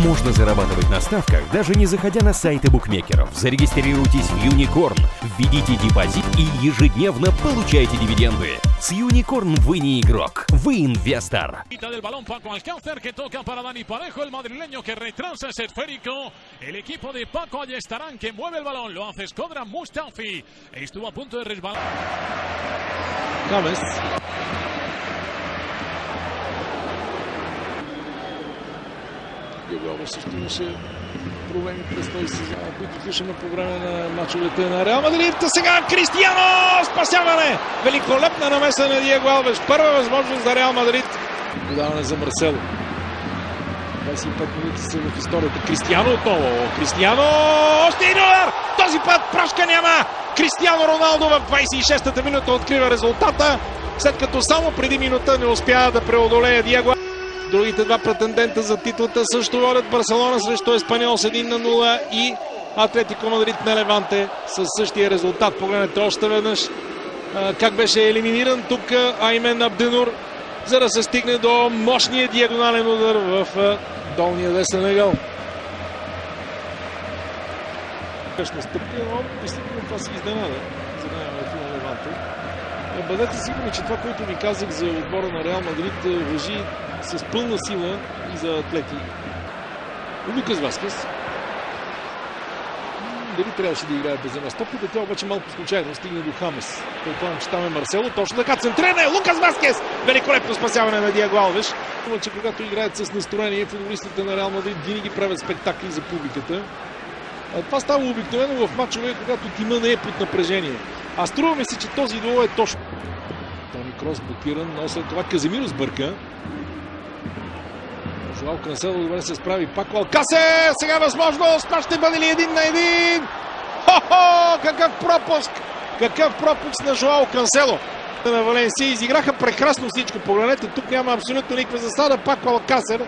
можно зарабатывать на ставках, даже не заходя на сайты букмекеров. Зарегистрируйтесь в Unicorn, введите депозит и ежедневно получайте дивиденды. С Unicorn вы не игрок, вы инвестор. Del balón Paco Alcácer que toca para Dani Parejo, el madrileño que retrasa ese esférico. El equipo de Paco Ayestarán que mueve el balón, lo hace Shkodran Mustafi. Estuvo a punto de resbalar. Gámez. Диего Алвес също имаше проблеми през този сезон, които слушаме по време на мачовете на Реал Мадрид. Сега Кристиано! Спасяване! Великолепна намеса на Диего Алвес. Първа възможност за Реал Мадрид. Подаване за Марсело. 25 минути са в историята. Кристиано отново. Кристиано! Още един удар! Този път прошка няма! Кристиано Роналдо в 26-та минута открива резултата, след като само преди минута не успя да преодолее Диего. Другите два претендента за титлата също водят Барселона срещу Еспаньол с 1-0 и Атлетико Мадрид на Леванте със същия резултат. Погледнете още веднъж как беше елиминиран тук Аймен Абденур, за да се стигне до мощния диагонален удар в долния десен ъгъл. Къщна стъпка, но действително това си изненада за наемането на Леванте. Бъдете сигурни, че това, което ви казах за отбора на Реал Мадрид, важи с пълна сила и за атлети. Лукас Васкес. Дали трябваше да играе Бензема с топката, тя обаче малко случайно стигне до Хамес. Предполагам, че там е Марсело. Точно така центриране! Лукас Васкес! Великолепно спасяване на Диего Алвеш. Че когато играят с настроение, футболистите на Реал Мадрид винаги правят спектакли за публиката. Това става обикновено в мачове, когато тима не е под напрежение. А струва ми се, че този дуел е точно. Тони Крос блокиран, но след това Каземиро сбърка. Жоао Кансело добре се справи. Пако Алкасер! Сега възможност! Това ще бъде ли 1-1? Хо-хо! Какъв пропуск! Какъв пропуск на Жоао Кансело! На Валенсия изиграха прекрасно всичко. Погледнете, тук няма абсолютно никаква засада. Пако Алкасер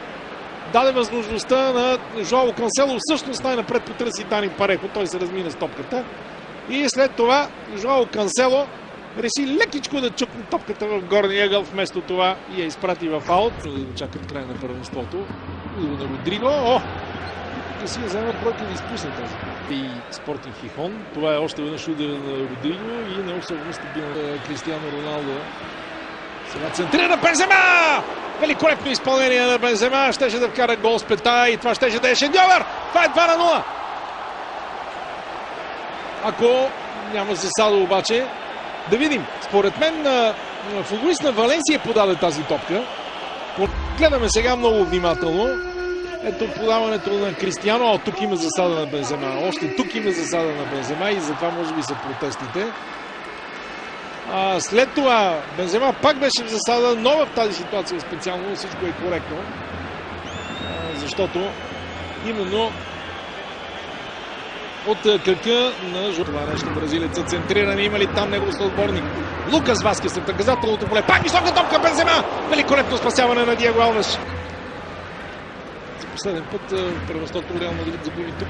даде възможността на Жоао Кансело. Всъщност най-напред потърси Дани Парехо. Той се размина с топката. И след това Жоао Кансело реши лекичко да чукне топката в горния ъгъл, вместо това и я изпрати в аут. Да чакат край на първенството. На Родриго. О! Тук си я вземат бройка да изпусне тази. И Спортинг Хихон. Това е още веднъж удар на Родриго и не особено стабилен Кристиано Роналдо. Сега центрира Бензема! Великолепно изпълнение на Бензема. Щеше да вкара гол с пета и това щеше да е шедьовър. Това е 2-0. Ако няма засада обаче, да видим. Според мен футболист на Валенсия подаде тази топка. Гледаме сега много внимателно. Ето подаването на Кристиано. Тук има засада на Бензема. Още тук има засада на Бензема и затова може би са протестите. След това Бензема пак беше в засада, но в тази ситуация специално всичко е коректно. Защото именно от кръка на това нещо бразилеца центриране. Има ли там негов съотборник? Лукас Васкес в наказателното поле. Пак висока топка Бензема! Великолепно спасяване на Диего Алвеш. За последен път първенството Реал Мадрид загуби тук.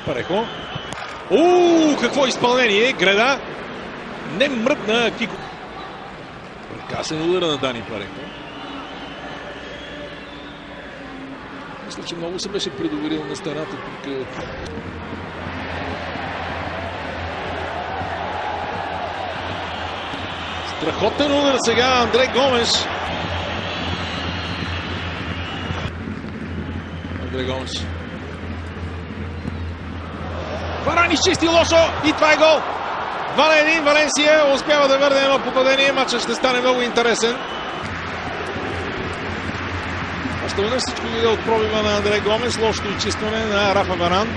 Парехо. Какво изпълнение! Греда не мръдна Кико. Прекрасен удар на Дани Парехо. Мисля, че много се беше предоверил на стената тук. Страхотен удар сега Андре Гомеш. Андре Гомеш. Варан изчисти лошо и това е гол. 2-1. Валенсия успява да върне едно попадение. Матчът ще стане много интересен. Още веднъж всичко видя от пробива на Андре Гомес. Лошото изчистване на Рафа Варан.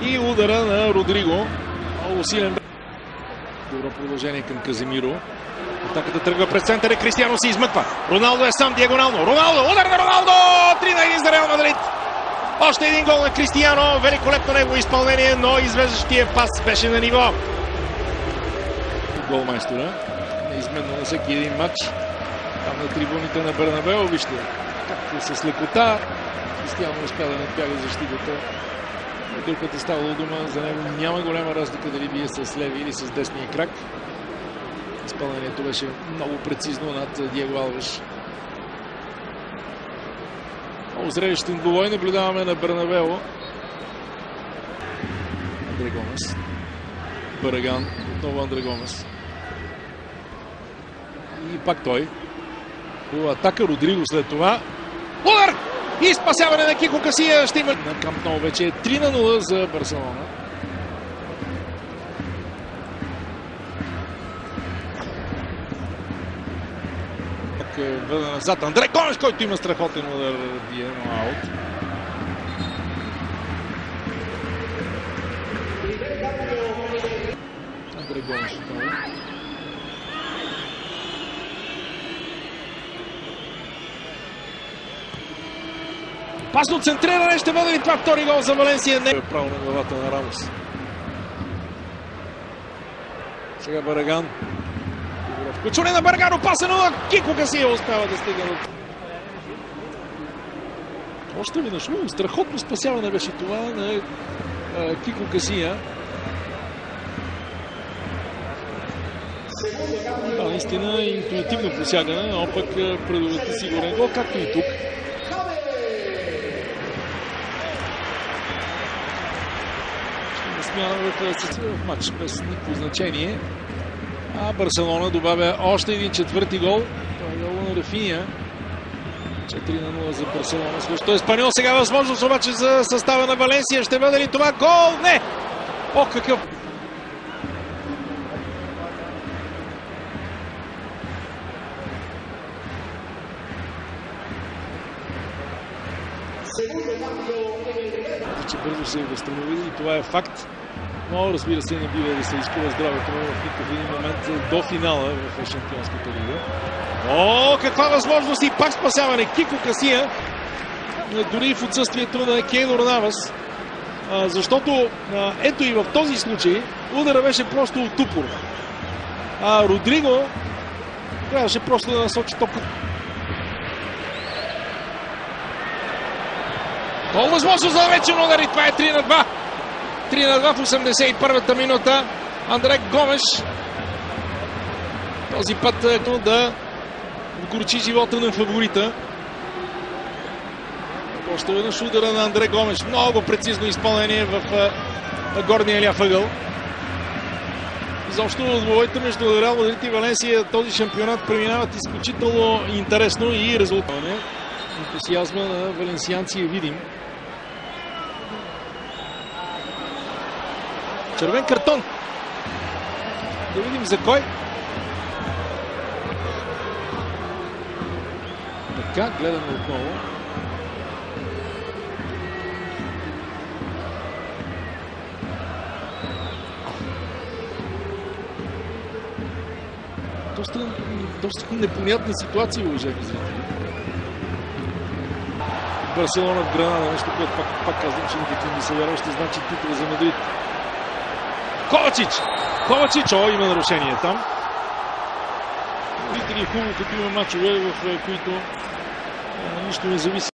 И удара на Родриго. Много силен. Добро продължение към Каземиро. Атаката тръгва през центъра. Кристиано се измъква. Роналдо е сам диагонално. Роналдо! Удар на Роналдо! 3-1 за Реал Мадрид. Още един гол на Кристиано. Великолепно негово изпълнение, но извеждащия пас беше на ниво. Голмайстора. Неизменно на всеки един матч. Там на трибуните на Бернабео. Вижте както с лекота Кристиано успя да надбяга защитата. Друг път е ставало дума, за него няма голяма разлика дали бие с леви или с десния крак. Изпълнението беше много прецизно над Диего Алвеш. Много зрелищен двубой наблюдаваме на Бернабео. Андре Гомес. Бараган. Отново Андре Гомес. И пак той. Хубава атака. Родриго след това. Удар! И спасяване на Кико Касия. Ще има на Камп Nou. Вече е 3-0 за Барселона. Върна назад Андре Гомеш, който има страхотен удар. Диено аут. Андре Гомеш отново. Опасно центриране, ще бъде ли това втори гол за Валенсия? Не. Право на главата на Рамос. Сега Бараган. Включване на Бараган, опасен удар. Кико Касия успява да стига до... Още веднъж. Страхотно спасяване беше това на Кико Касия. Да, наистина интуитивно посягане, но пък предотврати сигурен гол, както и тук. Смяна в матч без никакво значение. А Барселона добавя още един четвърти гол. Това е гол на Рафиня. 4-0 за Барселона. Също Еспаньол. Сега възможност обаче за състава на Валенсия. Ще бъде ли това гол? Не! О, какъв! Че бързо се възстанови и това е факт. Но разбира се, не бива да се изкува здравето му в никакъв един момент до финала в Шампионската лига. О, каква възможност и пак спасяване! Кико Касия, дори в отсъствието на Кейлор Навас. Защото ето и в този случай удара беше просто от упор. А Родриго трябваше просто да насочи топката. Много възможност за вечен удар и това е 3-2. 3-2 в 81-та минута. Андре Гомеш. Този път да вгорчи живота на фаворита. Още веднъж удара на Андре Гомеш. Много прецизно изпълнение в горния ляв ъгъл. Изобщо двубойта между Реал Мадрид и Валенсия този шампионат преминават изключително интересно и резултатно. Ентусиазма на валенсианци е видим. Червен картон. Да видим за кой. Така, гледаме отново. Доста непонятна ситуация, уважаеми зрители. Барселона в Гранада, нещо, което пак казвам, че никакви ми се вярва, ще значи титул за Мадрид. Ковачич! О, има нарушение там. Видите ли, хубаво, като има мачове, в които нищо не зависи.